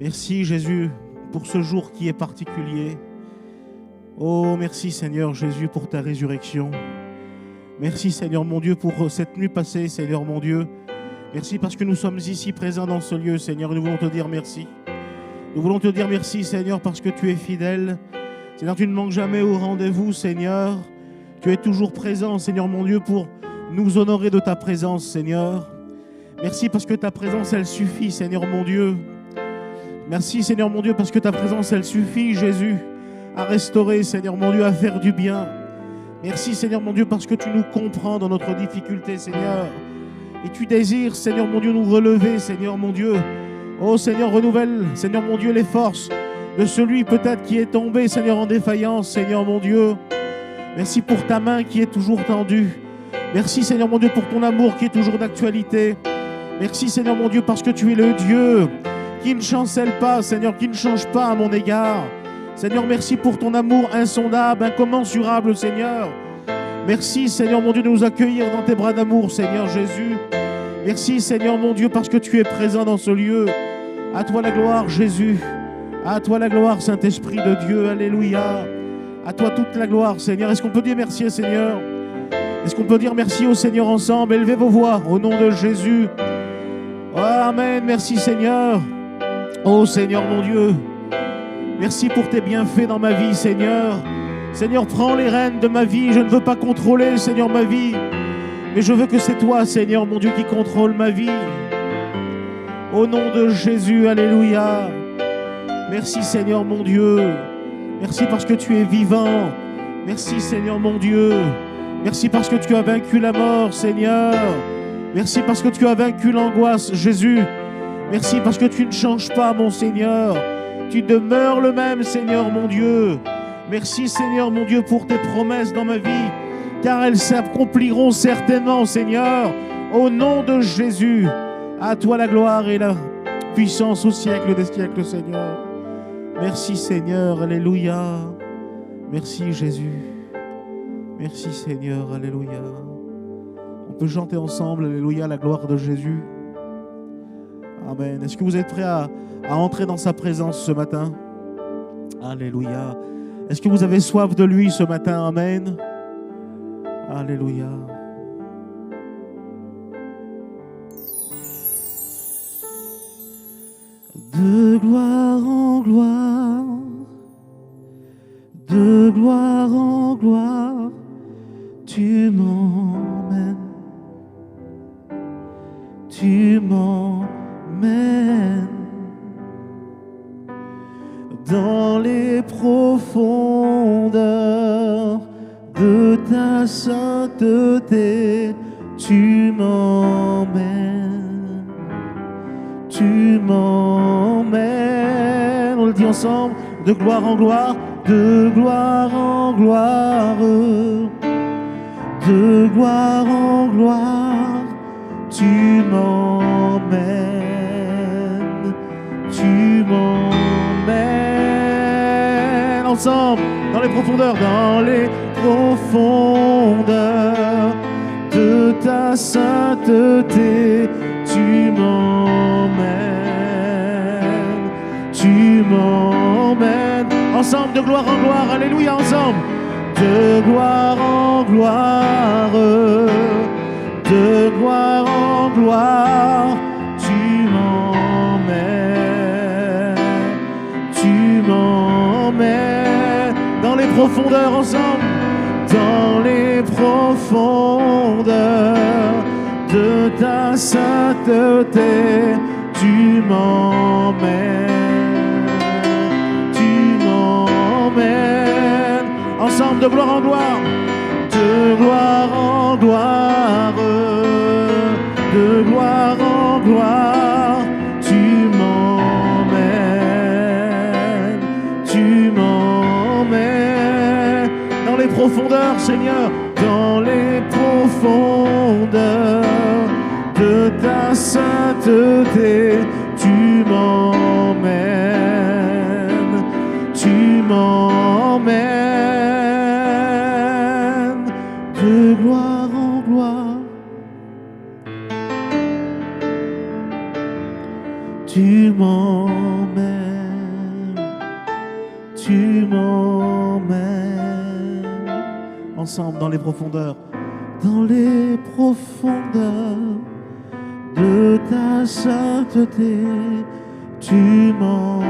Merci Jésus pour ce jour qui est particulier. Oh, merci Seigneur Jésus pour ta résurrection. Merci Seigneur mon Dieu pour cette nuit passée, Seigneur mon Dieu. Merci parce que nous sommes ici présents dans ce lieu, Seigneur. Nous voulons te dire merci. Nous voulons te dire merci, Seigneur, parce que tu es fidèle. Seigneur, tu ne manques jamais au rendez-vous, Seigneur. Tu es toujours présent, Seigneur mon Dieu, pour nous honorer de ta présence, Seigneur. Merci parce que ta présence, elle suffit, Seigneur mon Dieu. Merci, Seigneur mon Dieu, parce que ta présence, elle suffit, Jésus, à restaurer, Seigneur mon Dieu, à faire du bien. Merci, Seigneur mon Dieu, parce que tu nous comprends dans notre difficulté, Seigneur. Et tu désires, Seigneur mon Dieu, nous relever, Seigneur mon Dieu. Oh Seigneur, renouvelle, Seigneur mon Dieu, les forces de celui peut-être qui est tombé, Seigneur, en défaillance, Seigneur mon Dieu. Merci pour ta main qui est toujours tendue. Merci, Seigneur mon Dieu, pour ton amour qui est toujours d'actualité. Merci, Seigneur mon Dieu, parce que tu es le Dieu qui ne chancelle pas, Seigneur, qui ne change pas à mon égard. Seigneur, merci pour ton amour insondable, incommensurable, Seigneur. Merci, Seigneur mon Dieu, de nous accueillir dans tes bras d'amour, Seigneur Jésus. Merci, Seigneur mon Dieu, parce que tu es présent dans ce lieu. À toi la gloire, Jésus. À toi la gloire, Saint-Esprit de Dieu. Alléluia. À toi toute la gloire, Seigneur. Est-ce qu'on peut dire merci, Seigneur? Est-ce qu'on peut dire merci au Seigneur ensemble? Élevez vos voix au nom de Jésus. Oh, amen. Merci, Seigneur. Oh, Seigneur mon Dieu. Merci pour tes bienfaits dans ma vie, Seigneur. Seigneur, prends les rênes de ma vie. Je ne veux pas contrôler, Seigneur, ma vie. Mais je veux que c'est toi, Seigneur, mon Dieu, qui contrôle ma vie. Au nom de Jésus, alléluia. Merci, Seigneur, mon Dieu. Merci parce que tu es vivant. Merci, Seigneur, mon Dieu. Merci parce que tu as vaincu la mort, Seigneur. Merci parce que tu as vaincu l'angoisse, Jésus. Merci parce que tu ne changes pas, mon Seigneur. Tu demeures le même, Seigneur, mon Dieu. Merci, Seigneur, mon Dieu, pour tes promesses dans ma vie. Car elles s'accompliront certainement, Seigneur, au nom de Jésus. À toi la gloire et la puissance au siècle des siècles, Seigneur. Merci, Seigneur, alléluia. Merci, Jésus. Merci, Seigneur, alléluia. On peut chanter ensemble, alléluia, la gloire de Jésus. Amen. Est-ce que vous êtes prêts à entrer dans sa présence ce matin? Alléluia. Est-ce que vous avez soif de lui ce matin? Amen. Alléluia. De gloire en gloire, de gloire en gloire, tu m'emmènes, tu m'emmènes dans les profondeurs de ta sainteté, tu m'emmènes, tu m'emmènes. On le dit ensemble, de gloire en gloire, de gloire en gloire, de gloire en gloire, tu m'emmènes, tu m'emmènes. Ensemble, dans les profondeurs, dans les profondeurs de ta sainteté, tu m'emmènes, tu m'emmènes. Ensemble, de gloire en gloire, alléluia, ensemble. De gloire en gloire, de gloire en gloire, tu m'emmènes, tu m'emmènes. Dans les profondeurs ensemble, dans les profondeurs de ta sainteté, tu m'emmènes, tu m'emmènes. Ensemble, de gloire en gloire, de gloire en gloire, de gloire en gloire, tu m'emmènes, tu m'emmènes. Dans les profondeurs, Seigneur, dans les profondeurs de ta sainteté, tu m'emmènes, tu m'emmènes, de gloire en gloire, tu m'emmènes. tu m'emmènes ensemble dans les profondeurs de ta sainteté, tu m'emmènes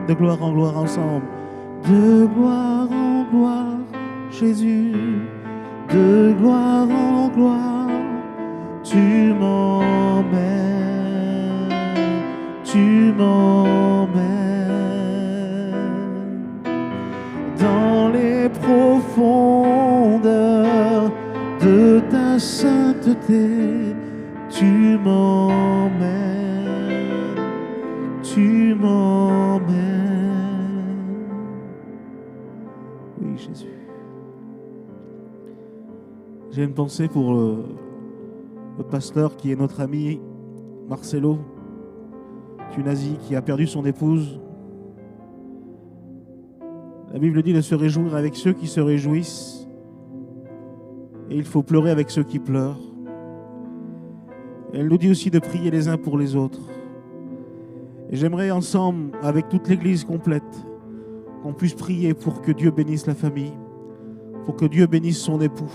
de gloire en gloire ensemble, de gloire en gloire, Jésus, de gloire en gloire, tu m'emmènes dans les profondeurs de ta sainteté, tu m'emmènes. Oui, Jésus. J'ai une pensée pour le pasteur qui est notre ami Marcelo Tunasi, qui a perdu son épouse. La Bible dit de se réjouir avec ceux qui se réjouissent, et il faut pleurer avec ceux qui pleurent. Elle nous dit aussi de prier les uns pour les autres. Et j'aimerais ensemble, avec toute l'Église complète, qu'on puisse prier pour que Dieu bénisse la famille, pour que Dieu bénisse son époux,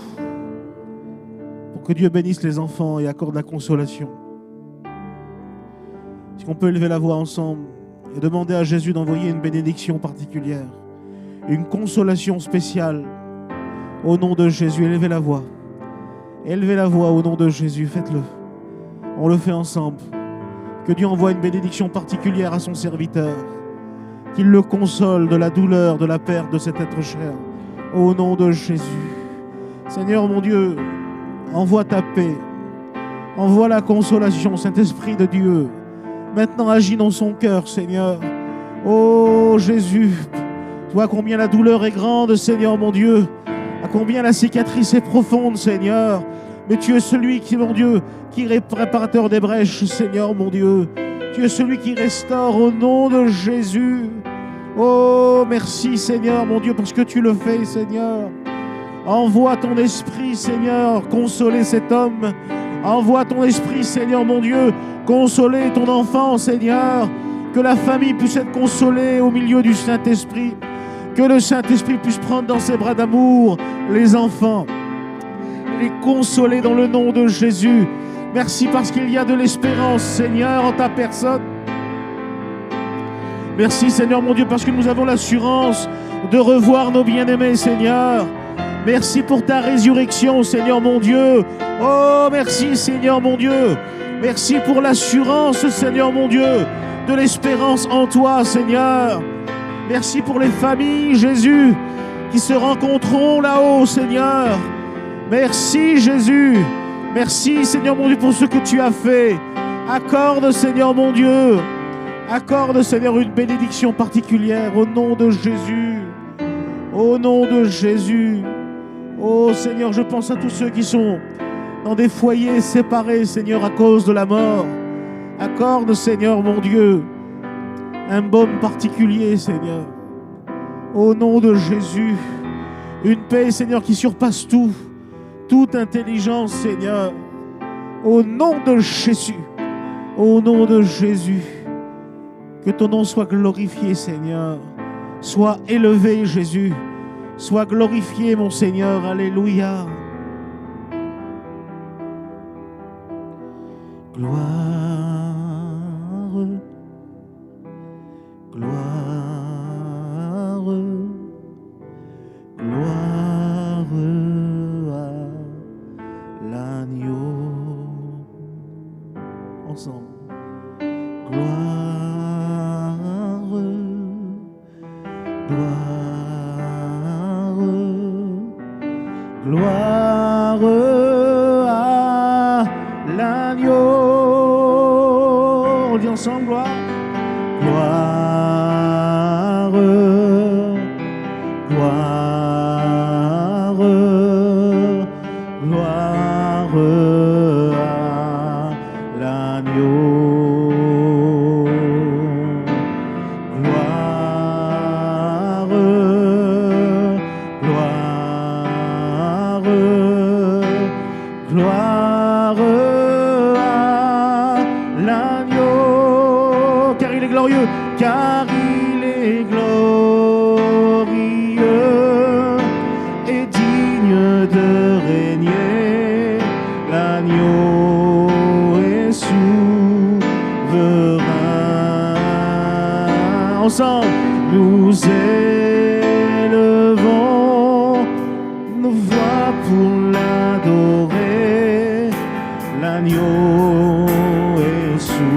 pour que Dieu bénisse les enfants et accorde la consolation. Est-ce qu'on peut élever la voix ensemble et demander à Jésus d'envoyer une bénédiction particulière, une consolation spéciale au nom de Jésus? Élevez la voix. Élevez la voix au nom de Jésus. Faites-le. On le fait ensemble. Que Dieu envoie une bénédiction particulière à son serviteur. Qu'il le console de la douleur, de la perte de cet être cher. Au nom de Jésus. Seigneur mon Dieu, envoie ta paix. Envoie la consolation, Saint-Esprit de Dieu. Maintenant agis dans son cœur, Seigneur. Oh Jésus, tu vois combien la douleur est grande, Seigneur mon Dieu. À combien la cicatrice est profonde, Seigneur. Mais tu es celui qui, mon Dieu, qui est préparateur des brèches, Seigneur mon Dieu. Tu es celui qui restaure au nom de Jésus. Oh, merci, Seigneur mon Dieu, parce que tu le fais, Seigneur. Envoie ton esprit, Seigneur, consoler cet homme. Envoie ton esprit, Seigneur mon Dieu, consoler ton enfant, Seigneur. Que la famille puisse être consolée au milieu du Saint-Esprit. Que le Saint-Esprit puisse prendre dans ses bras d'amour les enfants, les consoler dans le nom de Jésus. Merci parce qu'il y a de l'espérance, Seigneur, en ta personne. Merci, Seigneur mon Dieu, parce que nous avons l'assurance de revoir nos bien-aimés, Seigneur. Merci pour ta résurrection, Seigneur mon Dieu. Oh, merci, Seigneur mon Dieu. Merci pour l'assurance, Seigneur mon Dieu, de l'espérance en toi, Seigneur. Merci pour les familles, Jésus, qui se rencontreront là-haut, Seigneur. Merci, Jésus. Merci, Seigneur mon Dieu, pour ce que tu as fait. Accorde, Seigneur mon Dieu. Accorde, Seigneur, une bénédiction particulière au nom de Jésus. Au nom de Jésus. Oh, Seigneur, je pense à tous ceux qui sont dans des foyers séparés, Seigneur, à cause de la mort. Accorde, Seigneur, mon Dieu, un baume particulier, Seigneur. Au nom de Jésus. Une paix, Seigneur, qui surpasse tout. Toute intelligence, Seigneur. Au nom de Jésus. Au nom de Jésus. Que ton nom soit glorifié, Seigneur. Sois élevé, Jésus. Sois glorifié, mon Seigneur. Alléluia. Gloire. Gloire. Gloire à l'agneau. Ensemble. Gloire. Gloire à l'agneau. On dit ensemble, gloire. Gloire, gloire, gloire à l'agneau. Gloire à glorieux, car il est glorieux et digne de régner. L'agneau est souverain. Ensemble, nous élevons nos voix pour l'adorer. L'agneau est souverain.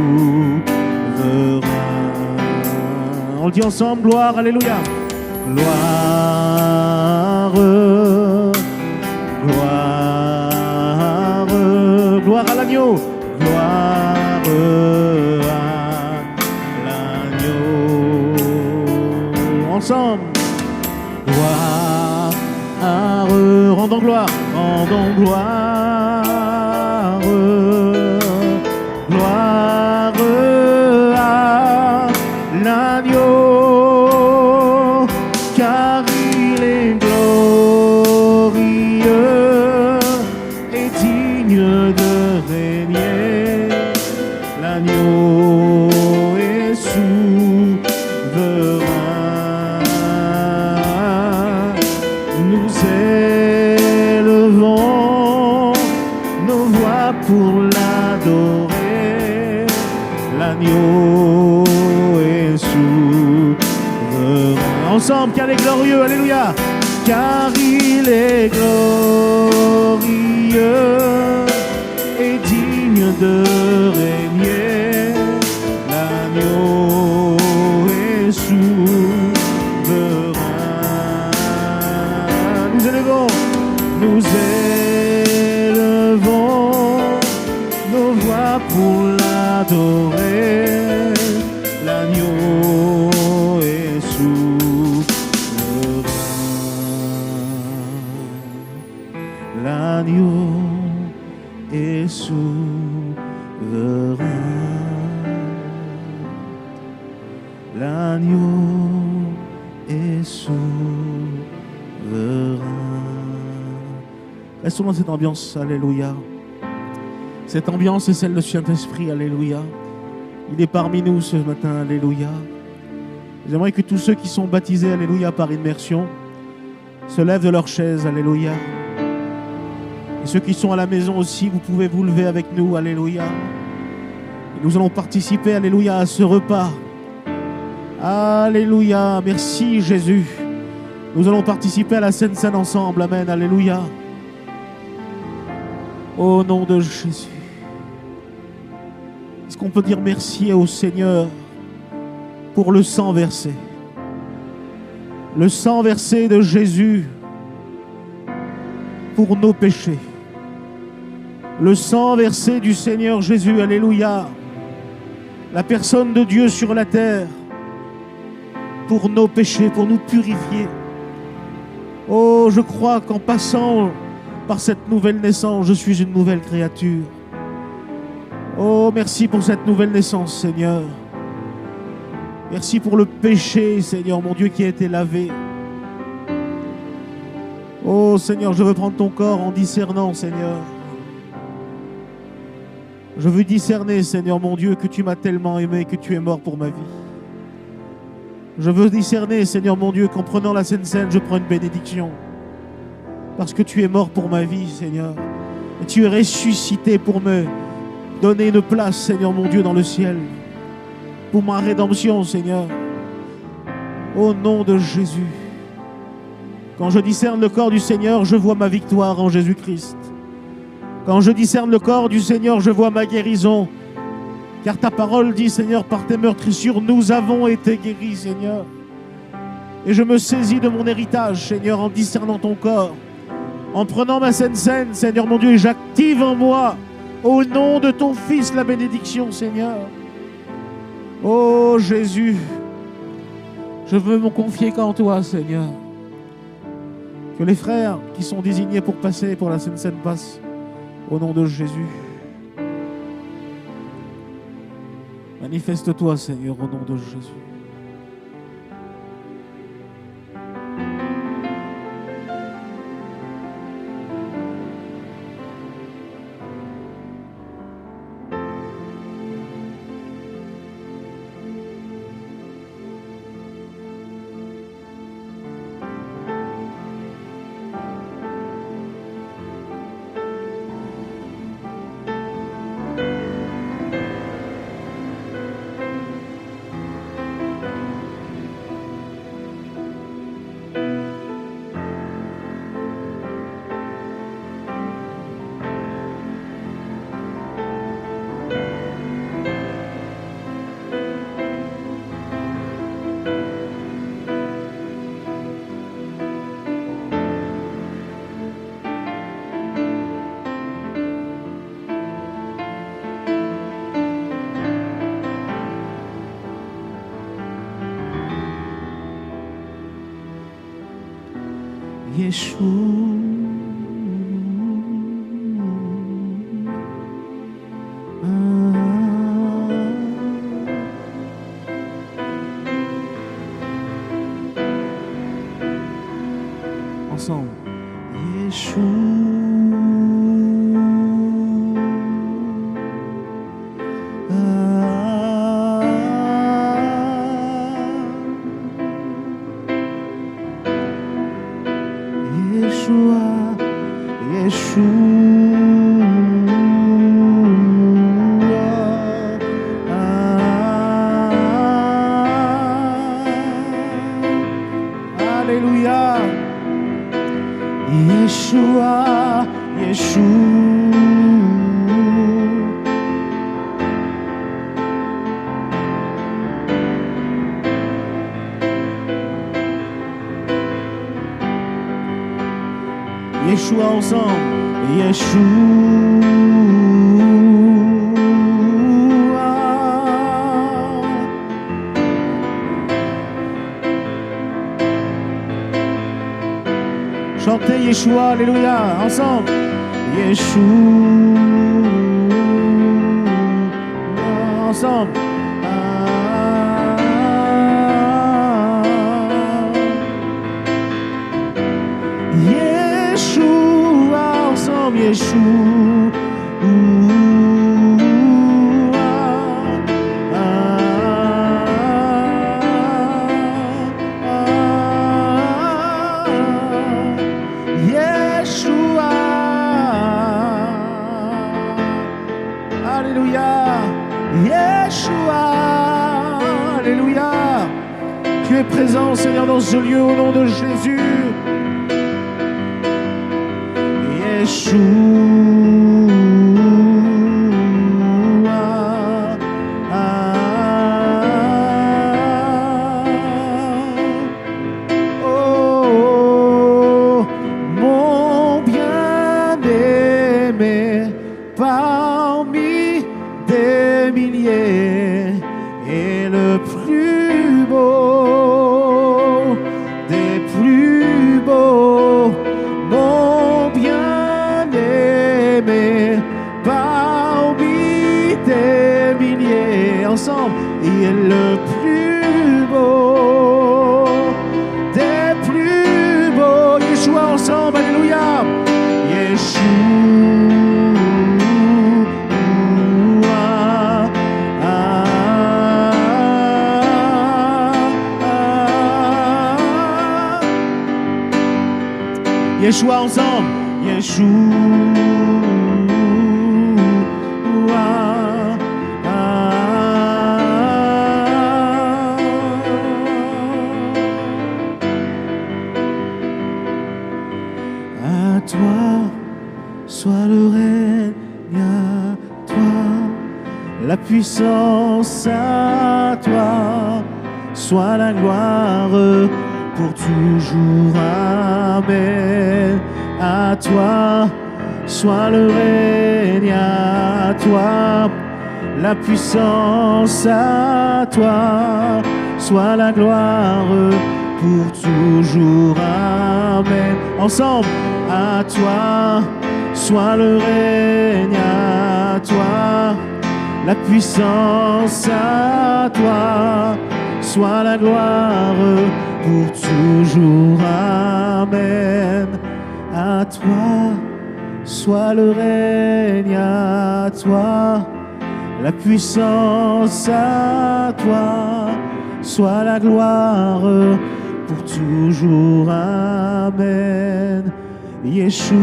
On le dit ensemble, gloire, alléluia. Gloire, gloire, gloire à l'agneau. Gloire à l'agneau. Ensemble. Gloire, rendons gloire, rendons gloire, gloire à l'agneau, car il est glorieux et digne de régner. L'agneau est souverain. Nous élevons nos voix pour l'adorer. L'agneau est souverain. Ensemble, car il est glorieux, alléluia. Car il est glorieux et digne de régner. L'agneau est souverain. Nous élevons nos voix pour l'adorer. L'agneau est souverain. L'agneau est souverain. L'agneau est souverain. Restons dans cette ambiance, alléluia. Cette ambiance est celle de Saint-Esprit, alléluia. Il est parmi nous ce matin, alléluia. J'aimerais que tous ceux qui sont baptisés, alléluia, par immersion, se lèvent de leur chaise, alléluia. Et ceux qui sont à la maison aussi, vous pouvez vous lever avec nous, alléluia. Et nous allons participer, alléluia, à ce repas. Alléluia, merci Jésus. Nous allons participer à la Sainte Seine ensemble, amen, alléluia. Au nom de Jésus. Est-ce qu'on peut dire merci au Seigneur pour le sang versé? Le sang versé de Jésus pour nos péchés. Le sang versé du Seigneur Jésus, alléluia. La personne de Dieu sur la terre pour nos péchés, pour nous purifier. Oh, je crois qu'en passant par cette nouvelle naissance, je suis une nouvelle créature. Oh, merci pour cette nouvelle naissance, Seigneur. Merci pour le péché, Seigneur, mon Dieu, qui a été lavé. Oh, Seigneur, je veux prendre ton corps en discernant, Seigneur. Je veux discerner, Seigneur, mon Dieu, que tu m'as tellement aimé, que tu es mort pour ma vie. Je veux discerner, Seigneur, mon Dieu, qu'en prenant la Sainte Seine, je prends une bénédiction. Parce que tu es mort pour ma vie, Seigneur. Et tu es ressuscité pour me donner une place, Seigneur, mon Dieu, dans le ciel. Pour ma rédemption, Seigneur. Au nom de Jésus. Quand je discerne le corps du Seigneur, je vois ma victoire en Jésus-Christ. Quand je discerne le corps du Seigneur, je vois ma guérison. Car ta parole dit, Seigneur, par tes meurtrissures, nous avons été guéris, Seigneur. Et je me saisis de mon héritage, Seigneur, en discernant ton corps. En prenant ma Sainte Seine, Seigneur mon Dieu, et j'active en moi, au nom de ton Fils, la bénédiction, Seigneur. Oh Jésus, je veux me confier qu'en toi, Seigneur. Que les frères qui sont désignés pour passer pour la Sainte Seine passent, au nom de Jésus. Manifeste-toi, Seigneur, au nom de Jésus. Yeshua. Ensemble. Yeshua, Alléluia. Yeshua, Yeshua ensemble. Chantez Yeshua, Alléluia, ensemble. Yeshua, ensemble. Yeshua, ensemble, Yeshua. Alléluia, Yeshua, Alléluia. Tu es présent, Seigneur, dans ce lieu au nom de Jésus. Oh, mon bien-aimé, parmi des milliers, et le plus beau des plus beaux, mon bien-aimé, parmi des milliers, ensemble, il est le plus beau des plus beaux. Yeshua, ensemble, Alléluia. Yeshua ensemble, À toi soit le règne, à toi la puissance, à toi soit la gloire pour toujours, amen. À toi soit le règne, à toi la puissance, à toi soit la gloire pour toujours, amen. Ensemble, à toi soit le règne, à toi la puissance, à toi soit la gloire pour toujours, amen. À toi soit le règne, à toi la puissance, à toi soit la gloire pour toujours, amen. Yeshua,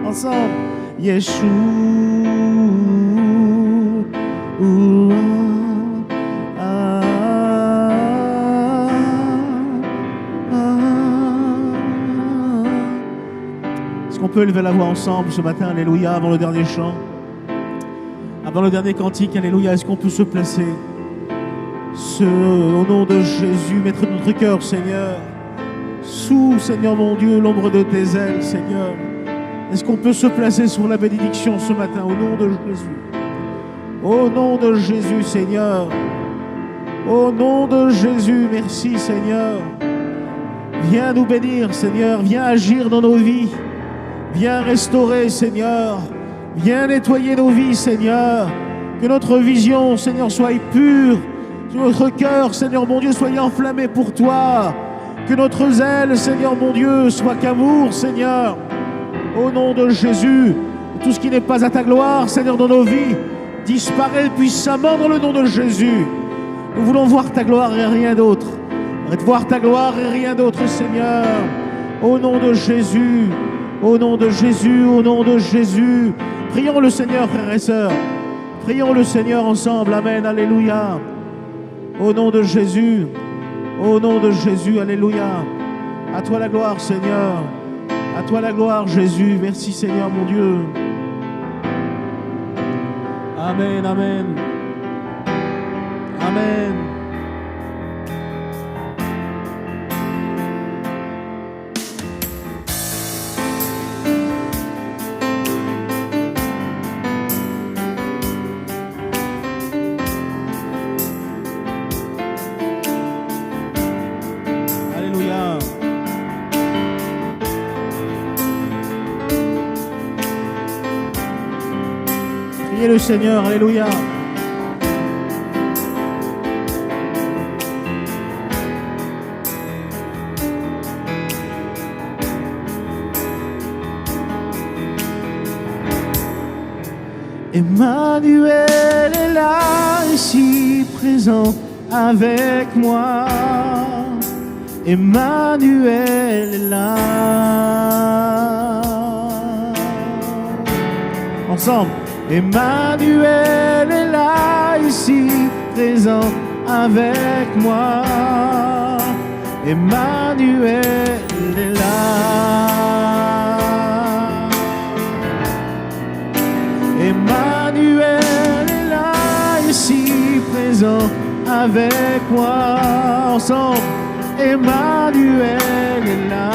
ensemble, Yeshua, Est-ce qu'on peut lever la voix ensemble ce matin, alléluia, avant le dernier chant, avant le dernier cantique, alléluia. Est-ce qu'on peut se placer au nom de Jésus, mettre notre cœur, Seigneur, sous, Seigneur mon Dieu, l'ombre de tes ailes, Seigneur. Est-ce qu'on peut se placer sur la bénédiction ce matin au nom de Jésus? Au nom de Jésus, Seigneur. Au nom de Jésus, merci Seigneur. Viens nous bénir, Seigneur. Viens agir dans nos vies. Viens restaurer, Seigneur. Viens nettoyer nos vies, Seigneur. Que notre vision, Seigneur, soit pure. Que notre cœur, Seigneur mon Dieu, soit enflammé pour toi. Que notre zèle, Seigneur mon Dieu, soit qu'amour, Seigneur. Au nom de Jésus, tout ce qui n'est pas à ta gloire, Seigneur, dans nos vies, disparaît puissamment dans le nom de Jésus. Nous voulons voir ta gloire et rien d'autre. Voir ta gloire et rien d'autre, Seigneur. Au nom de Jésus, au nom de Jésus, au nom de Jésus. Prions le Seigneur, frères et sœurs. Prions le Seigneur ensemble. Amen, alléluia. Au nom de Jésus, au nom de Jésus, alléluia. À toi la gloire, Seigneur. À toi la gloire, Jésus. Merci, Seigneur, mon Dieu. Amen, amen. Amen. Alléluia. Priez le Seigneur, alléluia. Emmanuel est là, ici présent avec moi. Emmanuel est là. Ensemble. Emmanuel est là, ici présent avec moi. Emmanuel est là. Emmanuel est là, ici présent avec moi. Ensemble, Emmanuel est là.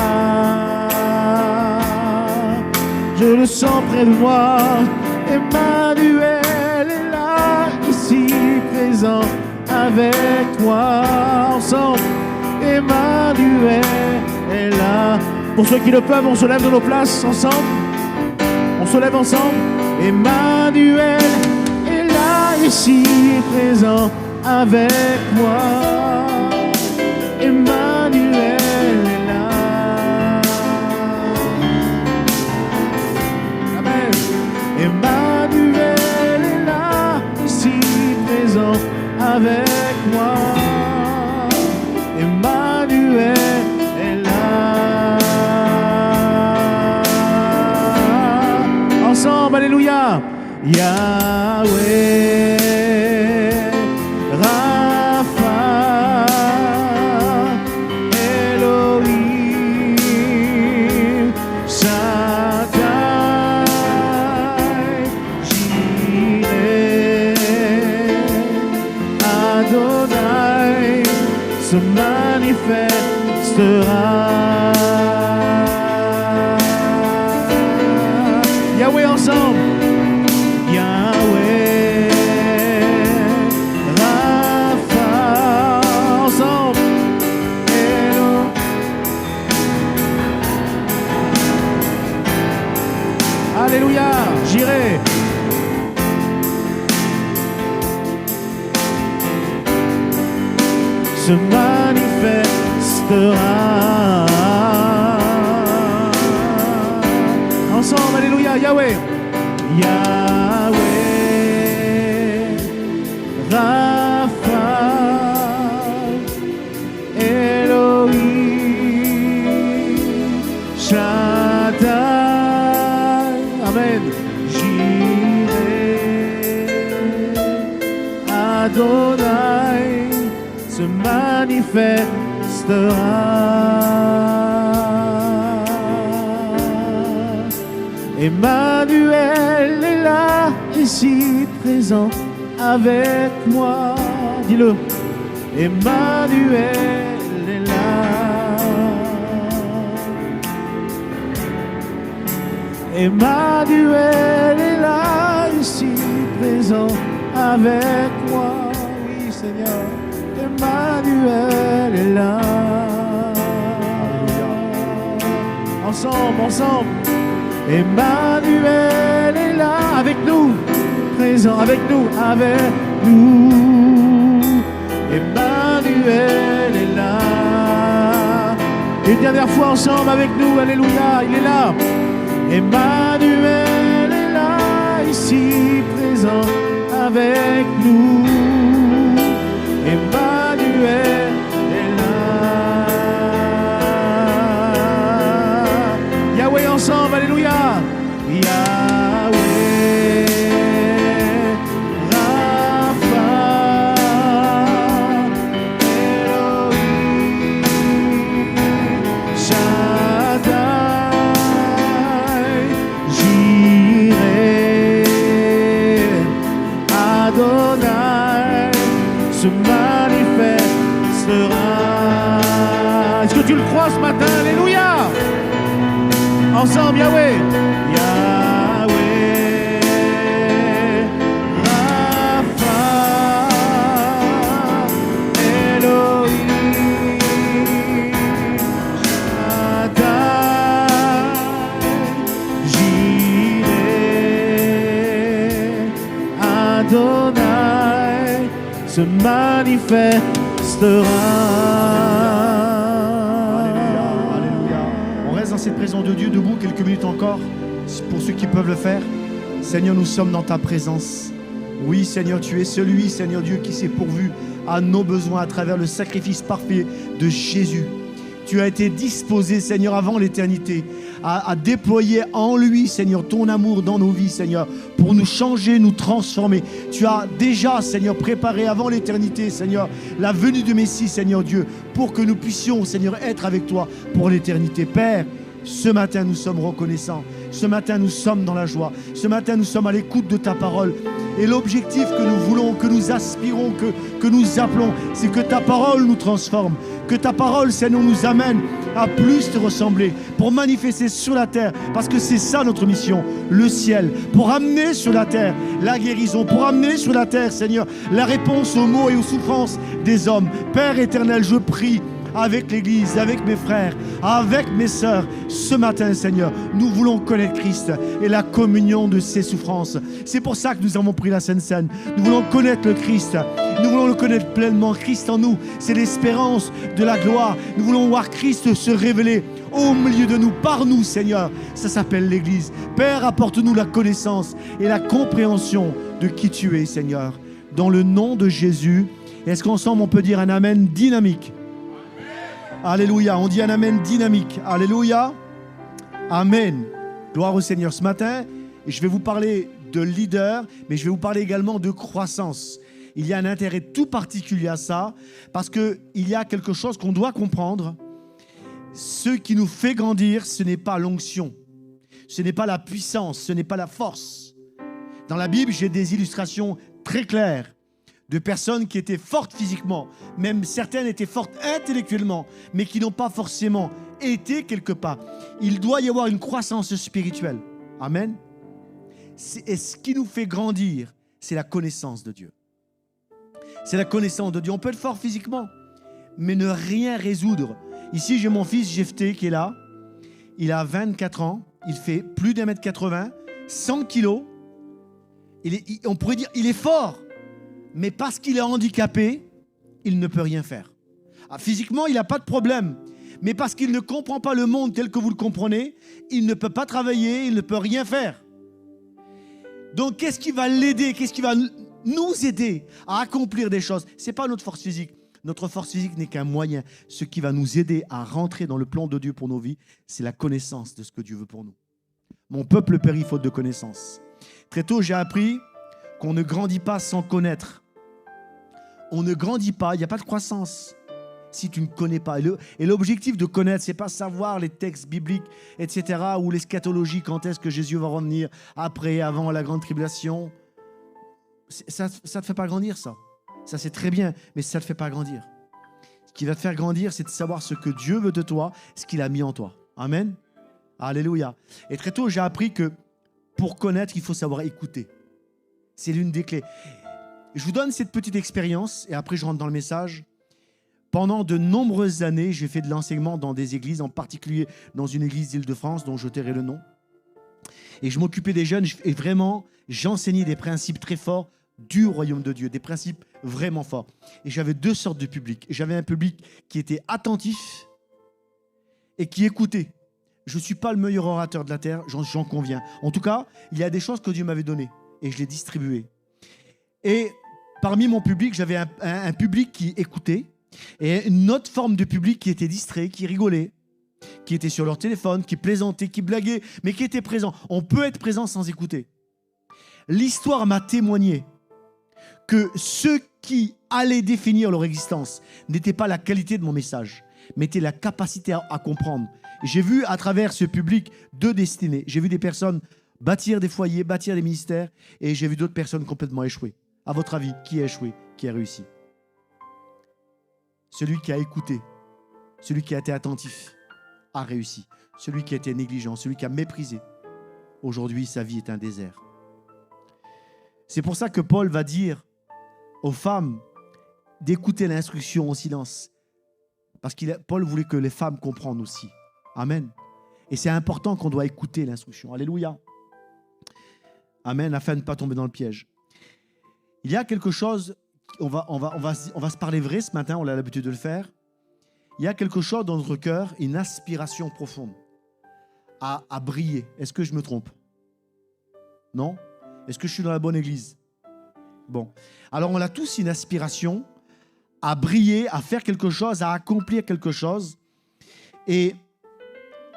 Je le sens près de moi. Emmanuel est là, ici présent avec moi. Ensemble, Emmanuel est là. Pour ceux qui le peuvent, on se lève de nos places ensemble. On se lève ensemble. Emmanuel est là, ici présent avec moi. Emmanuel est là. Amen. Emmanuel est là, ici présent avec moi. Emmanuel est là. Ensemble, alléluia. Yahweh, Rapha, Elohim, Shaddai, Jireh, Adonai se manifestera. Yahweh ensemble. Yahweh, Rapha, ensemble. Hello. Alléluia, j'irai. Se manifestera. Ensemble, alléluia, Yahweh. Yahweh, Rapha, Elohim, Shaddai, Amen, Jireh, Adonai se manifestera. Emmanuel est là, ici présent avec moi. Dis-le. Emmanuel est là. Emmanuel est là, ici présent avec moi. Oui, Seigneur, Emmanuel est là. Ensemble, ensemble. Emmanuel est là avec nous, présent avec nous, avec nous. Emmanuel est là. Une dernière fois ensemble avec nous, alléluia, il est là. Emmanuel est là, ici présent avec nous. Emmanuel est là. Yahweh ensemble, alléluia. Yahweh, Rapha, Elohim, Shaddai, Jireh, Adonai, se manifestera. Est-ce que tu le crois ce matin? Alléluia. Ensemble, Yahweh. Yahweh, Rapha, Elohim, Shaddai, Jireh, Adonai, se manifestera. Dans cette présence de Dieu, debout quelques minutes encore, pour ceux qui peuvent le faire. Seigneur, nous sommes dans ta présence. Oui, Seigneur, tu es celui, Seigneur Dieu, qui s'est pourvu à nos besoins à travers le sacrifice parfait de Jésus. Tu as été disposé, Seigneur, avant l'éternité, à déployer en lui, Seigneur, ton amour dans nos vies, Seigneur, pour nous changer, nous transformer. Tu as déjà, Seigneur, préparé avant l'éternité, Seigneur, la venue de Messie, Seigneur Dieu, pour que nous puissions, Seigneur, être avec toi pour l'éternité. Père, ce matin, nous sommes reconnaissants. Ce matin, nous sommes dans la joie. Ce matin, nous sommes à l'écoute de ta parole. Et l'objectif que nous voulons, que nous aspirons, que nous appelons, c'est que ta parole nous transforme. Que ta parole, Seigneur, nous amène à plus te ressembler, pour manifester sur la terre, parce que c'est ça notre mission, le ciel, pour amener sur la terre la guérison, pour amener sur la terre, Seigneur, la réponse aux maux et aux souffrances des hommes. Père éternel, je prie avec l'Église, avec mes frères, avec mes sœurs, ce matin, Seigneur, nous voulons connaître Christ et la communion de ses souffrances. C'est pour ça que nous avons pris la Sainte Seine. Nous voulons connaître le Christ. Nous voulons le connaître pleinement. Christ en nous, c'est l'espérance de la gloire. Nous voulons voir Christ se révéler au milieu de nous, par nous, Seigneur. Ça s'appelle l'Église. Père, apporte-nous la connaissance et la compréhension de qui tu es, Seigneur. Dans le nom de Jésus, est-ce qu'ensemble on peut dire un amen dynamique? Alléluia, on dit un amen dynamique. Alléluia, amen. Gloire au Seigneur. Ce matin, je vais vous parler de leader, mais je vais vous parler également de croissance. Il y a un intérêt tout particulier à ça, parce qu'il y a quelque chose qu'on doit comprendre. Ce qui nous fait grandir, ce n'est pas l'onction, ce n'est pas la puissance, ce n'est pas la force. Dans la Bible, j'ai des illustrations très claires de personnes qui étaient fortes physiquement, même certaines étaient fortes intellectuellement, mais qui n'ont pas forcément été quelque part. Il doit y avoir une croissance spirituelle. Amen. Et ce qui nous fait grandir, c'est la connaissance de Dieu. C'est la connaissance de Dieu. On peut être fort physiquement, mais ne rien résoudre. Ici, j'ai mon fils Jephté qui est là. Il a 24 ans. Il fait plus d'1m80, 100 kilos. On pourrait dire qu'il est fort. Mais parce qu'il est handicapé, il ne peut rien faire. Physiquement, il n'a pas de problème. Mais parce qu'il ne comprend pas le monde tel que vous le comprenez, il ne peut pas travailler, il ne peut rien faire. Donc, qu'est-ce qui va l'aider? Qu'est-ce qui va nous aider à accomplir des choses? Ce n'est pas notre force physique. Notre force physique n'est qu'un moyen. Ce qui va nous aider à rentrer dans le plan de Dieu pour nos vies, c'est la connaissance de ce que Dieu veut pour nous. Mon peuple périt faute de connaissance. Très tôt, j'ai appris qu'on ne grandit pas sans connaître. On ne grandit pas, il n'y a pas de croissance si tu ne connais pas. Et l'objectif de connaître, ce n'est pas savoir les textes bibliques, etc., ou l'eschatologie, quand est-ce que Jésus va revenir, après, avant la grande tribulation. Ça ne te fait pas grandir, ça. Ça, c'est très bien, mais ça ne te fait pas grandir. Ce qui va te faire grandir, c'est de savoir ce que Dieu veut de toi, ce qu'il a mis en toi. Amen. Alléluia. Et très tôt, j'ai appris que pour connaître, il faut savoir écouter. C'est l'une des clés. Je vous donne cette petite expérience et après je rentre dans le message. Pendant de nombreuses années, j'ai fait de l'enseignement dans des églises, en particulier dans une église d'Île-de-France dont je tairai le nom. Et je m'occupais des jeunes et vraiment, j'enseignais des principes très forts du royaume de Dieu, des principes vraiment forts. Et j'avais deux sortes de publics. J'avais un public qui était attentif et qui écoutait. Je ne suis pas le meilleur orateur de la terre, j'en conviens. En tout cas, il y a des choses que Dieu m'avait données et je les distribuais. Et parmi mon public, j'avais un public qui écoutait et une autre forme de public qui était distrait, qui rigolait, qui était sur leur téléphone, qui plaisantait, qui blaguait, mais qui était présent. On peut être présent sans écouter. L'histoire m'a témoigné que ceux qui allaient définir leur existence n'étaient pas la qualité de mon message, mais étaient la capacité à comprendre. J'ai vu à travers ce public deux destinées. J'ai vu des personnes bâtir des foyers, bâtir des ministères, et j'ai vu d'autres personnes complètement échouer. À votre avis, qui a échoué, qui a réussi? Celui qui a écouté, celui qui a été attentif, a réussi. Celui qui a été négligent, celui qui a méprisé, aujourd'hui, sa vie est un désert. C'est pour ça que Paul va dire aux femmes d'écouter l'instruction en silence. Parce que Paul voulait que les femmes comprennent aussi. Amen. Et c'est important qu'on doit écouter l'instruction. Alléluia. Amen, afin de ne pas tomber dans le piège. Il y a quelque chose, on va se parler vrai ce matin, on a l'habitude de le faire. Il y a quelque chose dans notre cœur, une aspiration profonde à briller. Est-ce que je me trompe? Non? Est-ce que je suis dans la bonne église? Bon. Alors on a tous une aspiration à briller, à faire quelque chose, à accomplir quelque chose. Et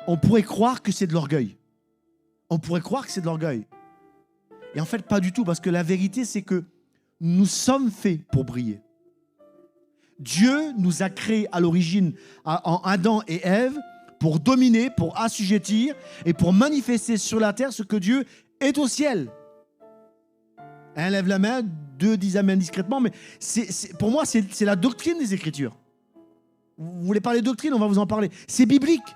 on pourrait croire que c'est de l'orgueil. On pourrait croire que c'est de l'orgueil. Et en fait, pas du tout, parce que la vérité, c'est que nous sommes faits pour briller. Dieu nous a créés à l'origine, en Adam et Ève, pour dominer, pour assujettir et pour manifester sur la terre ce que Dieu est au ciel. Un lève la main, deux disent amen discrètement, mais pour moi, c'est la doctrine des Écritures. Vous voulez parler de doctrine, on va vous en parler. C'est biblique.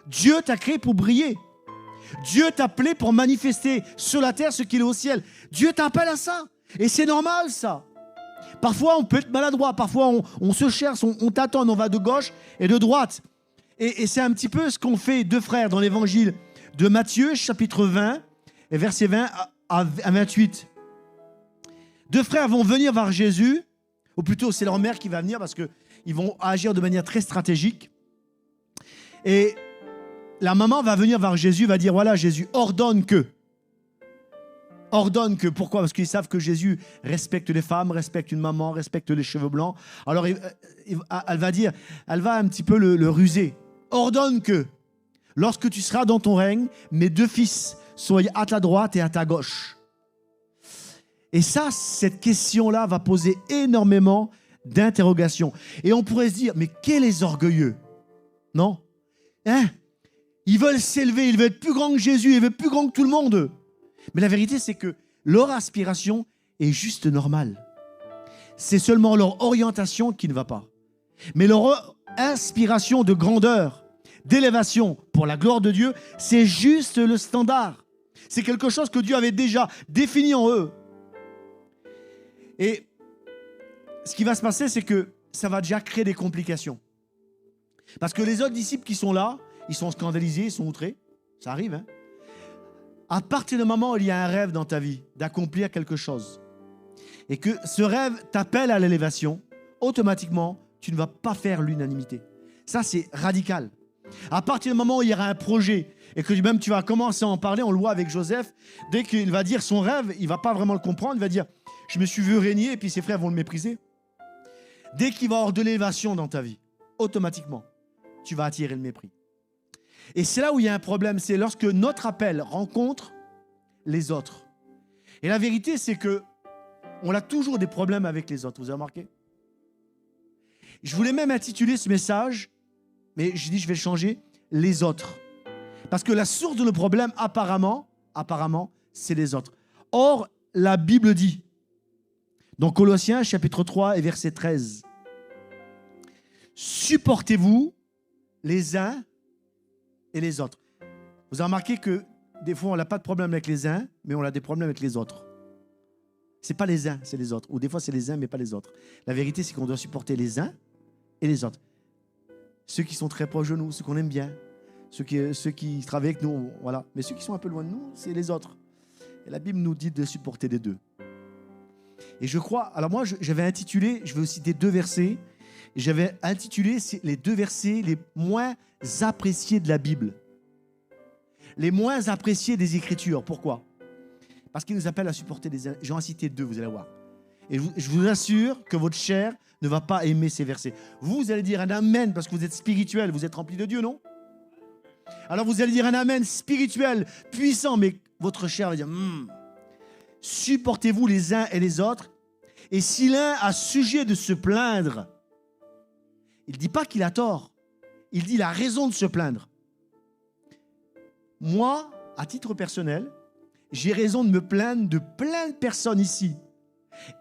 Dieu t'a créé pour briller. Dieu t'a appelé pour manifester sur la terre ce qu'il est au ciel. Dieu t'appelle à ça. Et c'est normal, ça. Parfois, on peut être maladroit. Parfois, on se cherche, on tâtonne, on va de gauche et de droite. Et c'est un petit peu ce qu'ont fait deux frères dans l'évangile de Matthieu, chapitre 20, et versets 20 à 28. Deux frères vont venir vers Jésus, ou plutôt c'est leur mère qui va venir parce qu'ils vont agir de manière très stratégique. Et la maman va venir vers Jésus, va dire, voilà Jésus, ordonne que. Ordonne que. Pourquoi? Parce qu'ils savent que Jésus respecte les femmes, respecte une maman, respecte les cheveux blancs. Alors elle va dire, elle va un petit peu le ruser. Ordonne que, lorsque tu seras dans ton règne, mes deux fils soient à ta droite et à ta gauche. Et ça, cette question-là va poser énormément d'interrogations. Et on pourrait se dire, mais quels les orgueilleux? Non? Hein? Ils veulent s'élever, ils veulent être plus grands que Jésus, ils veulent être plus grands que tout le monde. Mais la vérité, c'est que leur aspiration est juste normale. C'est seulement leur orientation qui ne va pas. Mais leur inspiration de grandeur, d'élévation pour la gloire de Dieu, c'est juste le standard. C'est quelque chose que Dieu avait déjà défini en eux. Et ce qui va se passer, c'est que ça va déjà créer des complications. Parce que les autres disciples qui sont là, ils sont scandalisés, ils sont outrés. Ça arrive, hein? À partir du moment où il y a un rêve dans ta vie, d'accomplir quelque chose, et que ce rêve t'appelle à l'élévation, automatiquement, tu ne vas pas faire l'unanimité. Ça, c'est radical. À partir du moment où il y aura un projet, et que même tu vas commencer à en parler, on le voit avec Joseph, dès qu'il va dire son rêve, il ne va pas vraiment le comprendre, il va dire, je me suis vu régner, et puis ses frères vont le mépriser. Dès qu'il va y avoir de l'élévation dans ta vie, automatiquement, tu vas attirer le mépris. Et c'est là où il y a un problème, c'est lorsque notre appel rencontre les autres. Et la vérité, c'est que on a toujours des problèmes avec les autres, vous avez remarqué? Je voulais même intituler ce message, mais je dis je vais le changer, les autres. Parce que la source de nos problèmes, apparemment, c'est les autres. Or, la Bible dit, dans Colossiens chapitre 3 et verset 13, supportez-vous les uns et les autres. Vous avez remarqué que des fois, on n'a pas de problème avec les uns, mais on a des problèmes avec les autres. Ce n'est pas les uns, c'est les autres. Ou des fois, c'est les uns, mais pas les autres. La vérité, c'est qu'on doit supporter les uns et les autres. Ceux qui sont très proches de nous, ceux qu'on aime bien, ceux qui travaillent avec nous, voilà. Mais ceux qui sont un peu loin de nous, c'est les autres. Et la Bible nous dit de supporter les deux. Et je crois, alors moi, j'avais intitulé, je vais vous citer 2 versets, j'avais intitulé les 2 versets les moins appréciés de la Bible. Les moins appréciés des Écritures. Pourquoi? Parce qu'il nous appelle à supporter les uns. J'en ai cité 2, vous allez voir. Et je vous assure que votre chair ne va pas aimer ces versets. Vous allez dire un amen parce que vous êtes spirituel, vous êtes rempli de Dieu, non? Alors vous allez dire un amen spirituel, puissant, mais votre chair va dire supportez-vous les uns et les autres. Et si l'un a sujet de se plaindre, il ne dit pas qu'il a tort, il dit qu'il a raison de se plaindre. Moi, à titre personnel, j'ai raison de me plaindre de plein de personnes ici.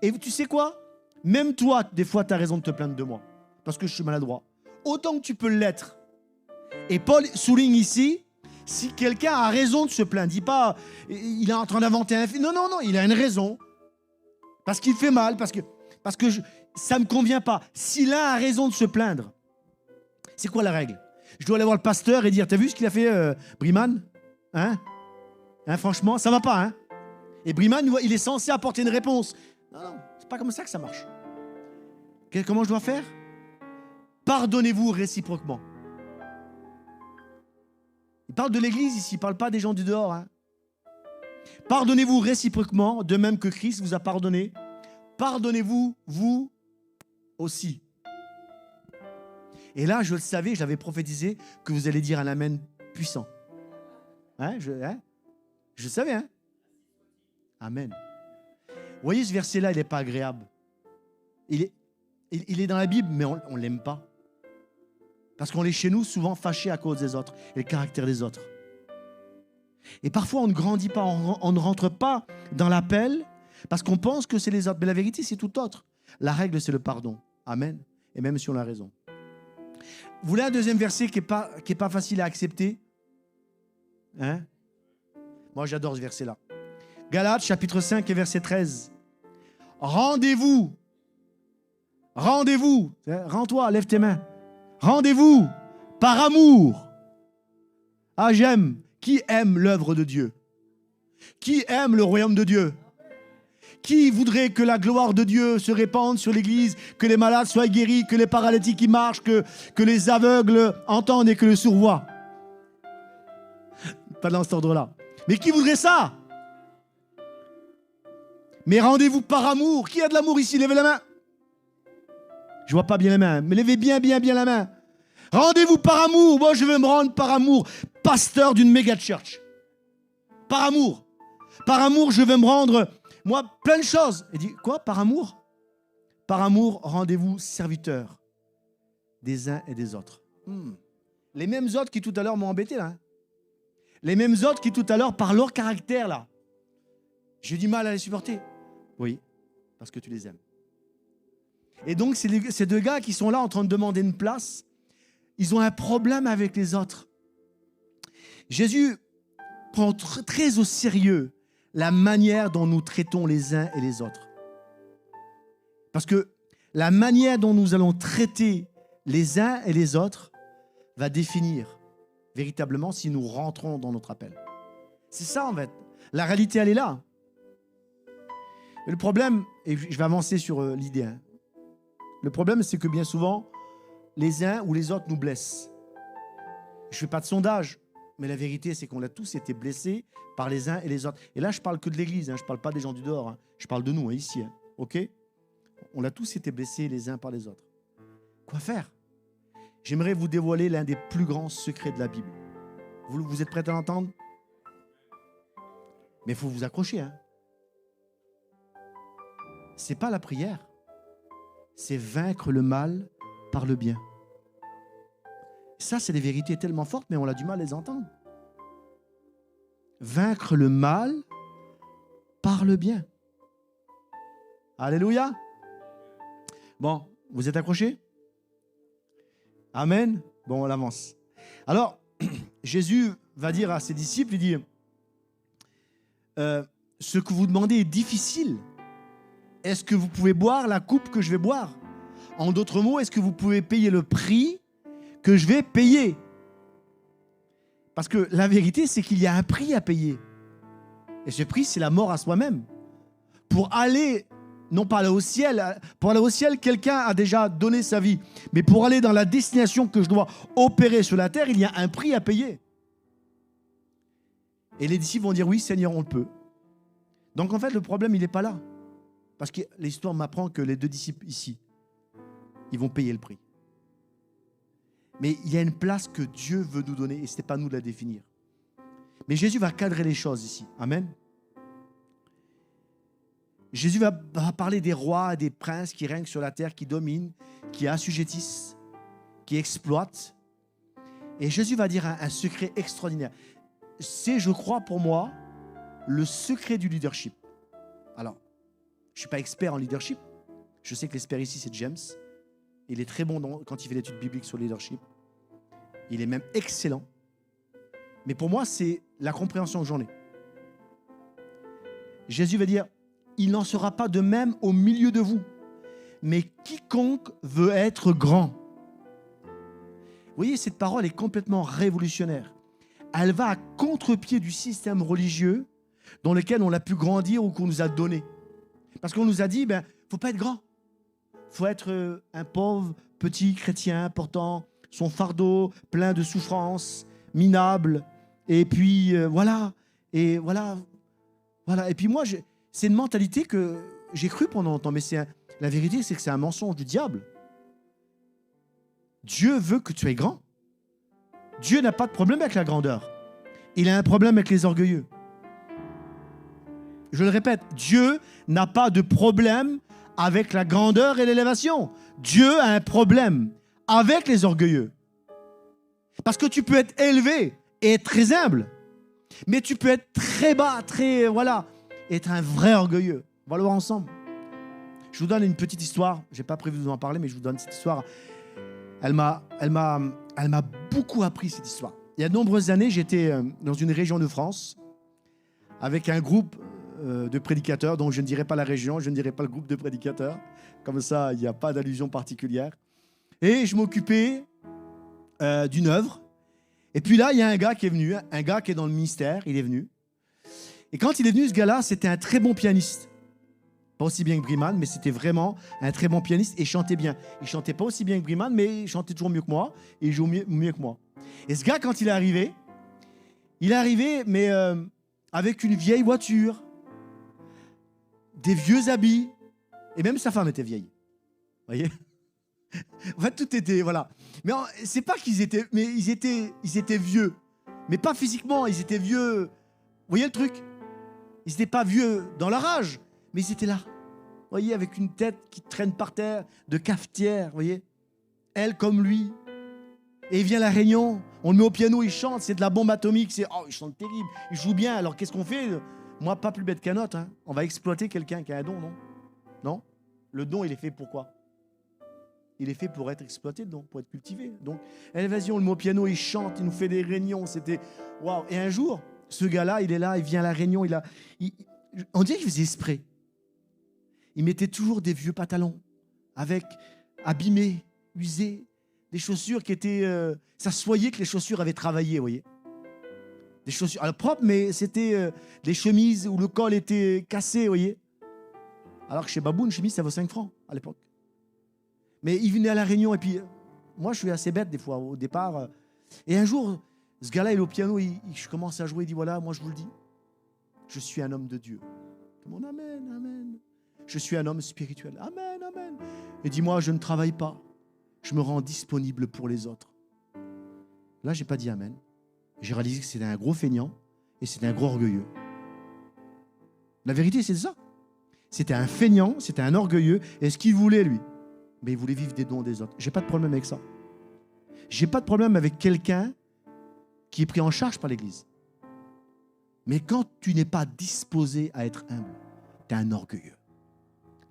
Et tu sais quoi? Même toi, des fois, tu as raison de te plaindre de moi. Parce que je suis maladroit. Autant que tu peux l'être. Et Paul souligne ici, si quelqu'un a raison de se plaindre, dis pas, il est en train d'inventer un film. Non, non, non, il a une raison. Parce qu'il fait mal, parce que ça ne me convient pas. Si l'un a raison de se plaindre, c'est quoi la règle? Je dois aller voir le pasteur et dire, t'as vu ce qu'il a fait, Briman? Hein? Franchement, ça va pas, hein? Et Briman, il est censé apporter une réponse. Non, non, c'est pas comme ça que ça marche. Comment je dois faire? Pardonnez-vous réciproquement. Il parle de l'église ici, il ne parle pas des gens du dehors. Hein. Pardonnez-vous réciproquement, de même que Christ vous a pardonné. Pardonnez-vous, vous aussi. Et là, je le savais, j'avais prophétisé que vous allez dire un amen puissant. Je savais, hein? Amen. Vous voyez, ce verset-là, il n'est pas agréable. Il est dans la Bible, mais on ne l'aime pas. Parce qu'on est chez nous souvent fâchés à cause des autres et le caractère des autres. Et parfois, on ne grandit pas, on ne rentre pas dans l'appel parce qu'on pense que c'est les autres. Mais la vérité, c'est tout autre. La règle, c'est le pardon. Amen. Et même si on a raison. Vous voulez un deuxième verset qui est pas facile à accepter? Hein? Moi, j'adore ce verset-là. Galates, chapitre 5 et verset 13. Rendez-vous. Rendez-vous. Rends-toi, lève tes mains. Rendez-vous par amour. Ah, j'aime. Qui aime l'œuvre de Dieu? Qui aime le royaume de Dieu? Qui voudrait que la gloire de Dieu se répande sur l'Église, que les malades soient guéris, que les paralytiques y marchent, que les aveugles entendent et que le sourd voit? Pas dans cet ordre-là. Mais qui voudrait ça? Mais rendez-vous par amour. Qui a de l'amour ici? Levez la main. Je vois pas bien la main, mais levez bien la main. Rendez-vous par amour. Moi, je veux me rendre par amour. Pasteur d'une méga church. Par amour. Par amour, je veux me rendre, moi, plein de choses. Il dit, quoi, par amour? Par amour, rendez-vous serviteurs des uns et des autres. Les mêmes autres qui tout à l'heure m'ont embêté, là. Hein. Les mêmes autres qui tout à l'heure, par leur caractère, là, j'ai du mal à les supporter. Oui, parce que tu les aimes. Et donc, ces 2 gars qui sont là en train de demander une place, ils ont un problème avec les autres. Jésus prend très au sérieux la manière dont nous traitons les uns et les autres. Parce que la manière dont nous allons traiter les uns et les autres va définir véritablement si nous rentrons dans notre appel. C'est ça, en fait. La réalité, elle est là. Et le problème, et je vais avancer sur l'idée, hein. Le problème, c'est que bien souvent, les uns ou les autres nous blessent. Je ne fais pas de sondage, mais la vérité, c'est qu'on a tous été blessés par les uns et les autres. Et là, je ne parle que de l'Église, hein, je ne parle pas des gens du dehors, hein, je parle de nous, hein, ici. Hein, ok? On a tous été blessés les uns par les autres. Quoi faire? J'aimerais vous dévoiler l'un des plus grands secrets de la Bible. Vous êtes prêts à l'entendre? Mais il faut vous accrocher. Hein. Ce n'est pas la prière. C'est vaincre le mal par le bien. Ça, c'est des vérités tellement fortes, mais on a du mal à les entendre. Vaincre le mal par le bien. Alléluia. Bon, vous êtes accrochés? Amen. Bon, on avance. Alors, Jésus va dire à ses disciples, il dit, ce que vous demandez est difficile. Est-ce que vous pouvez boire la coupe que je vais boire? En d'autres mots, est-ce que vous pouvez payer le prix que je vais payer? Parce que la vérité, c'est qu'il y a un prix à payer. Et ce prix, c'est la mort à soi-même. Pour aller, non pas aller au ciel, pour aller au ciel, quelqu'un a déjà donné sa vie. Mais pour aller dans la destination que je dois opérer sur la terre, il y a un prix à payer. Et les disciples vont dire, oui, Seigneur, on le peut. Donc en fait, le problème, il n'est pas là. Parce que l'histoire m'apprend que les deux disciples ici, ils vont payer le prix. Mais il y a une place que Dieu veut nous donner et ce n'est pas nous de la définir. Mais Jésus va cadrer les choses ici. Amen. Jésus va parler des rois et des princes qui règnent sur la terre, qui dominent, qui assujettissent, qui exploitent. Et Jésus va dire un secret extraordinaire. C'est, je crois, pour moi, le secret du leadership. Alors, je ne suis pas expert en leadership. Je sais que l'expert ici, c'est James. Il est très bon quand il fait l'étude biblique sur le leadership. Il est même excellent. Mais pour moi, c'est la compréhension que j'en ai. Jésus va dire, il n'en sera pas de même au milieu de vous. Mais quiconque veut être grand. Vous voyez, cette parole est complètement révolutionnaire. Elle va à contre-pied du système religieux dans lequel on a pu grandir ou qu'on nous a donné. Parce qu'on nous a dit, il ne faut pas être grand. Il faut être un pauvre, petit chrétien portant son fardeau plein de souffrances, minable. Et puis, voilà. Et voilà. Et puis moi, c'est une mentalité que j'ai cru pendant longtemps. Mais la vérité, c'est que c'est un mensonge du diable. Dieu veut que tu sois grand. Dieu n'a pas de problème avec la grandeur. Il a un problème avec les orgueilleux. Je le répète, Dieu n'a pas de problème avec la grandeur et l'élévation. Dieu a un problème avec les orgueilleux. Parce que tu peux être élevé et être très humble, mais tu peux être très bas, être un vrai orgueilleux. On va le voir ensemble. Je vous donne une petite histoire. Je n'ai pas prévu de vous en parler, mais je vous donne cette histoire. Elle m'a beaucoup appris, cette histoire. Il y a de nombreuses années, j'étais dans une région de France avec un groupe de prédicateurs, dont je ne dirai pas la région, je ne dirai pas le groupe de prédicateurs. Comme ça, il n'y a pas d'allusion particulière. Et je m'occupais d'une œuvre. Et puis là, il y a un gars qui est venu, un gars qui est dans le ministère, il est venu. Et quand il est venu, ce gars-là, c'était un très bon pianiste. Pas aussi bien que Briman, mais c'était vraiment un très bon pianiste et il chantait bien. Il chantait pas aussi bien que Briman, mais il chantait toujours mieux que moi et il jouait mieux que moi. Et ce gars, quand il est arrivé, mais avec une vieille voiture, des vieux habits, et même sa femme était vieille. Vous voyez? En fait, tout était, voilà. Mais c'est pas qu'ils étaient, mais ils étaient vieux. Mais pas physiquement, ils étaient vieux. Vous voyez le truc? Ils n'étaient pas vieux dans leur âge, mais ils étaient là. Vous voyez, avec une tête qui traîne par terre, de cafetière, vous voyez? Elle comme lui. Et il vient à la réunion, on le met au piano, il chante, c'est de la bombe atomique, il chante terrible, il joue bien, alors qu'est-ce qu'on fait? Moi, pas plus bête qu'un autre, hein. On va exploiter quelqu'un qui a un don, non? Non? Le don, il est fait pour quoi? Il est fait pour être exploité, donc pour être cultivé. Donc, allez, vas-y, on le met au piano, il chante, il nous fait des réunions, c'était waouh. Et un jour, ce gars-là, il est là, il vient à la réunion, on dirait qu'il faisait exprès. Il mettait toujours des vieux pantalons, abîmés, usés, des chaussures qui étaient... ça se voyait que les chaussures avaient travaillé, vous voyez. Des chaussures alors, propres, mais c'était des chemises où le col était cassé, vous voyez. Alors que chez Babou, une chemise, ça vaut 5 francs à l'époque. Mais il venait à la réunion et puis, moi, je suis assez bête des fois au départ. Et un jour, ce gars-là, il est au piano, je commence à jouer, il dit, voilà, moi, je vous le dis, je suis un homme de Dieu. Tout le monde, amen, amen. Je suis un homme spirituel. Amen, amen. Et dis-moi, je ne travaille pas. Je me rends disponible pour les autres. Là, je n'ai pas dit amen. J'ai réalisé que c'était un gros feignant et c'était un gros orgueilleux. La vérité, c'est ça. C'était un feignant, c'était un orgueilleux. Et ce qu'il voulait, lui, mais il voulait vivre des dons des autres. Je n'ai pas de problème avec ça. Je n'ai pas de problème avec quelqu'un qui est pris en charge par l'Église. Mais quand tu n'es pas disposé à être humble, tu es un orgueilleux.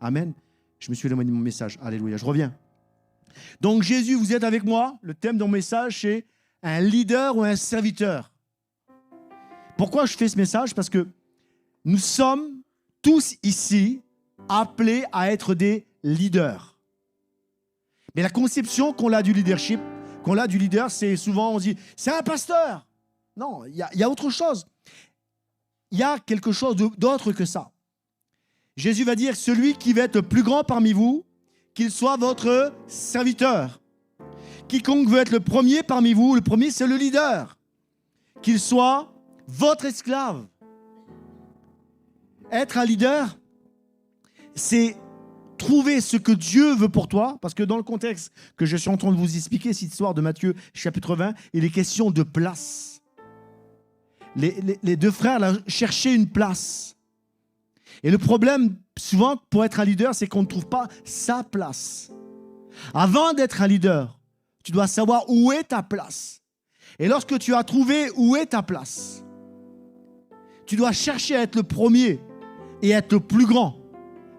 Amen. Je me suis éloigné de mon message. Alléluia. Je reviens. Donc Jésus, vous êtes avec moi. Le thème de mon message, c'est un leader ou un serviteur. Pourquoi je fais ce message? Parce que nous sommes tous ici appelés à être des leaders. Mais la conception qu'on a du leadership, qu'on a du leader, c'est souvent on dit c'est un pasteur. Non, il y a autre chose. Il y a quelque chose d'autre que ça. Jésus va dire celui qui va être le plus grand parmi vous, qu'il soit votre serviteur. Quiconque veut être le premier parmi vous, le premier c'est le leader. Qu'il soit votre esclave. Être un leader, c'est trouver ce que Dieu veut pour toi, parce que dans le contexte que je suis en train de vous expliquer, cette histoire de Matthieu chapitre 20, il est question de place. Les deux frères là, cherchaient une place. Et le problème, souvent, pour être un leader, c'est qu'on ne trouve pas sa place. Avant d'être un leader, tu dois savoir où est ta place. Et lorsque tu as trouvé où est ta place, tu dois chercher à être le premier et être le plus grand.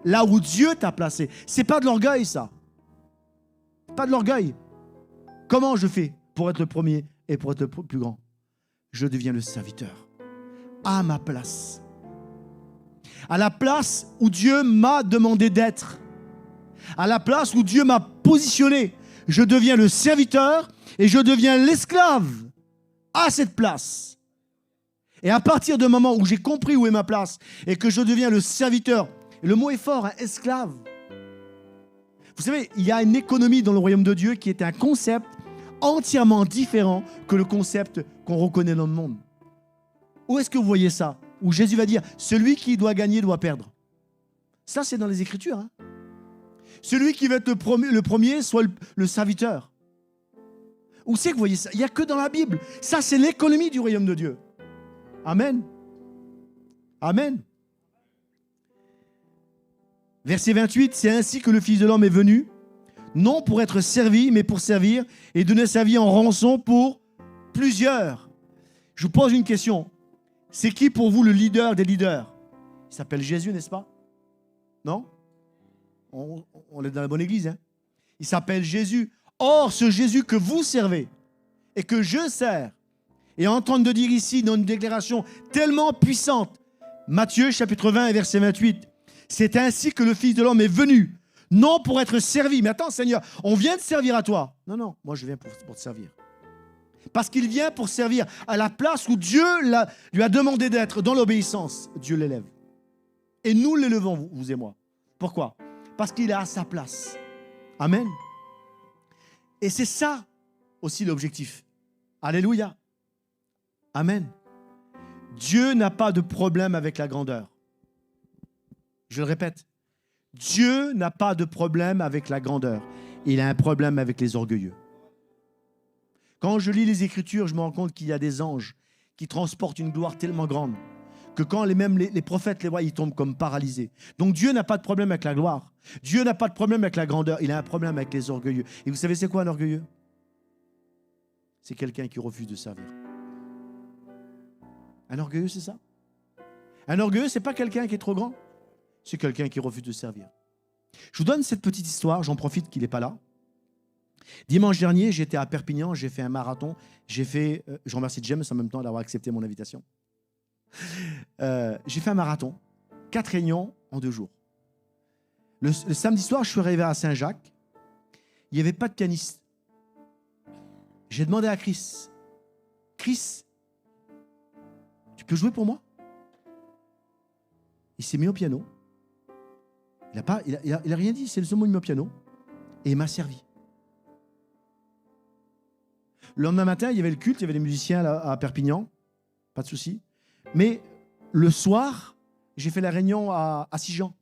Là où Dieu t'a placé. C'est pas de l'orgueil, ça. Pas de l'orgueil. Comment je fais pour être le premier et pour être le plus grand? Je deviens le serviteur. À ma place. À la place où Dieu m'a demandé d'être. À la place où Dieu m'a positionné. Je deviens le serviteur et je deviens l'esclave à cette place. Et à partir du moment où j'ai compris où est ma place et que je deviens le serviteur, et le mot est fort, hein, esclave. Vous savez, il y a une économie dans le royaume de Dieu qui est un concept entièrement différent que le concept qu'on reconnaît dans le monde. Où est-ce que vous voyez ça? Où Jésus va dire, celui qui doit gagner doit perdre. Ça, c'est dans les Écritures. Hein. Celui qui va être le premier soit le serviteur. Où c'est que vous voyez ça? Il n'y a que dans la Bible. Ça, c'est l'économie du royaume de Dieu. Amen. Amen. Verset 28, c'est ainsi que le Fils de l'homme est venu, non pour être servi, mais pour servir et donner sa vie en rançon pour plusieurs. Je vous pose une question. C'est qui pour vous le leader des leaders? Il s'appelle Jésus, n'est-ce pas? Non? On est dans la bonne église. Hein? Il s'appelle Jésus. Or, ce Jésus que vous servez et que je sers, est en train de dire ici dans une déclaration tellement puissante, Matthieu chapitre 20 et verset 28, c'est ainsi que le Fils de l'homme est venu, non pour être servi. Mais attends Seigneur, on vient de servir à toi. Non, non, moi je viens pour te servir. Parce qu'il vient pour servir à la place où Dieu lui a demandé d'être dans l'obéissance. Dieu l'élève. Et nous l'élevons, vous et moi. Pourquoi? Parce qu'il est à sa place. Amen. Et c'est ça aussi l'objectif. Alléluia. Amen. Dieu n'a pas de problème avec la grandeur. Je le répète. Dieu n'a pas de problème avec la grandeur. Il a un problème avec les orgueilleux. Quand je lis les Écritures, je me rends compte qu'il y a des anges qui transportent une gloire tellement grande que quand les prophètes les voient, ils tombent comme paralysés. Donc Dieu n'a pas de problème avec la gloire. Dieu n'a pas de problème avec la grandeur. Il a un problème avec les orgueilleux. Et vous savez c'est quoi un orgueilleux? C'est quelqu'un qui refuse de servir. Un orgueilleux, c'est ça? Un orgueilleux, c'est pas quelqu'un qui est trop grand. C'est quelqu'un qui refuse de servir. Je vous donne cette petite histoire, j'en profite qu'il n'est pas là. Dimanche dernier, j'étais à Perpignan, j'ai fait un marathon. Je remercie James en même temps d'avoir accepté mon invitation. J'ai fait un marathon, 4 réunions en 2 jours. Le samedi soir, je suis arrivé à Saint-Jacques. Il n'y avait pas de pianiste. J'ai demandé à Chris, tu peux jouer pour moi? Il s'est mis au piano. Il a rien dit, c'est le seul mot, il m'a mis au piano. Et il m'a servi. Le lendemain matin, il y avait le culte, il y avait les musiciens là, à Perpignan. Pas de souci. Mais le soir, j'ai fait la réunion à Sigean.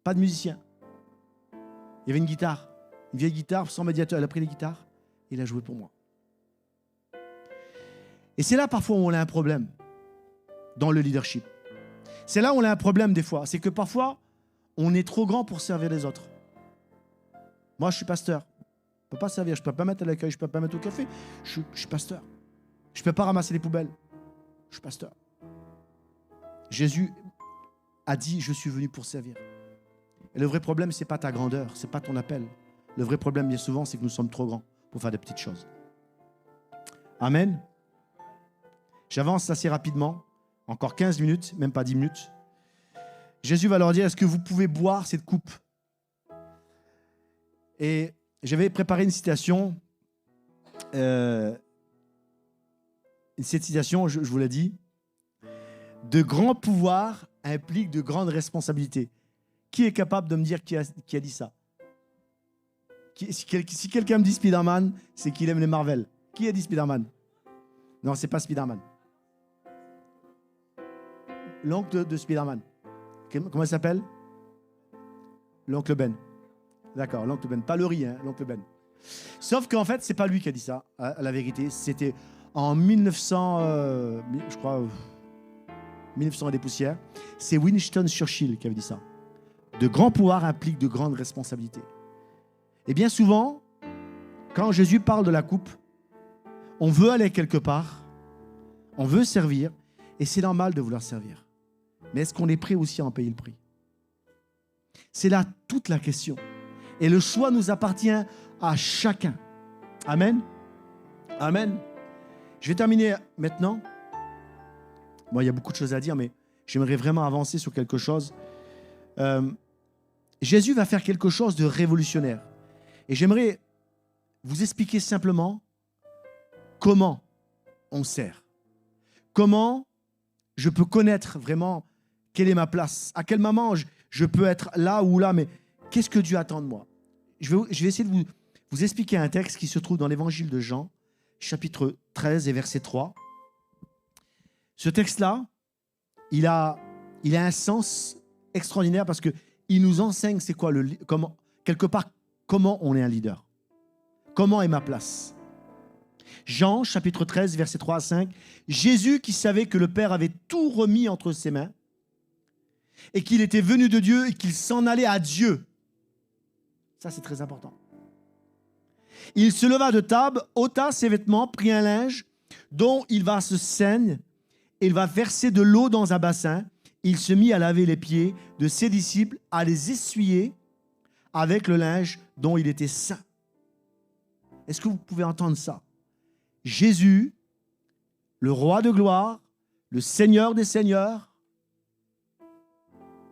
Pas de musicien. Il y avait une guitare. Une vieille guitare sans médiateur. Elle a pris les guitares et il a joué pour moi. Et c'est là parfois où on a un problème dans le leadership. C'est là où on a un problème des fois. C'est que parfois, on est trop grand pour servir les autres. Moi, je suis pasteur. Je ne peux pas servir. Je ne peux pas mettre à l'accueil. Je ne peux pas mettre au café. Je suis pasteur. Je ne peux pas ramasser les poubelles. Je suis pasteur. Jésus a dit, je suis venu pour servir. Et le vrai problème, ce n'est pas ta grandeur. Ce n'est pas ton appel. Le vrai problème, bien souvent, c'est que nous sommes trop grands pour faire des petites choses. Amen. J'avance assez rapidement. encore 15 minutes, même pas 10 minutes. Jésus va leur dire, est-ce que vous pouvez boire cette coupe? Et j'avais préparé une citation. Cette citation, je vous l'ai dit. De grands pouvoirs impliquent de grandes responsabilités. Qui est capable de me dire qui a dit ça? Si quelqu'un me dit Spider-Man, c'est qu'il aime les Marvel. Qui a dit Spider-Man? Non, c'est pas Spider-Man. L'oncle de Spider-Man. Comment il s'appelle? L'oncle Ben. D'accord, l'oncle Ben. Pas le riz, hein, l'oncle Ben. Sauf qu'en fait, c'est pas lui qui a dit ça, à la vérité. C'était en 1900, je crois, 1900 et des poussières. C'est Winston Churchill qui avait dit ça. De grands pouvoirs impliquent de grandes responsabilités. Et bien souvent, quand Jésus parle de la coupe, on veut aller quelque part, on veut servir, et c'est normal de vouloir servir. Mais est-ce qu'on est prêt aussi à en payer le prix? C'est là toute la question. Et le choix nous appartient à chacun. Amen. Amen. Je vais terminer maintenant. Bon, il y a beaucoup de choses à dire, mais j'aimerais vraiment avancer sur quelque chose. Jésus va faire quelque chose de révolutionnaire. Et j'aimerais vous expliquer simplement comment on sert. Comment je peux connaître vraiment quelle est ma place. À quel moment je peux être là ou là, mais qu'est-ce que Dieu attend de moi? Je vais essayer de vous expliquer un texte qui se trouve dans l'évangile de Jean, chapitre 13 et verset 3. Ce texte-là, il a un sens extraordinaire parce qu'il nous enseigne c'est quoi quelque part, comment on est un leader. Comment est ma place? Jean, chapitre 13, versets 3 à 5. Jésus, qui savait que le Père avait tout remis entre ses mains et qu'il était venu de Dieu et qu'il s'en allait à Dieu. Ça, c'est très important. Il se leva de table, ôta ses vêtements, prit un linge dont il va se ceindre et il va verser de l'eau dans un bassin. Il se mit à laver les pieds de ses disciples, à les essuyer avec le linge dont il était saint. Est-ce que vous pouvez entendre ça? Jésus, le roi de gloire, le Seigneur des seigneurs,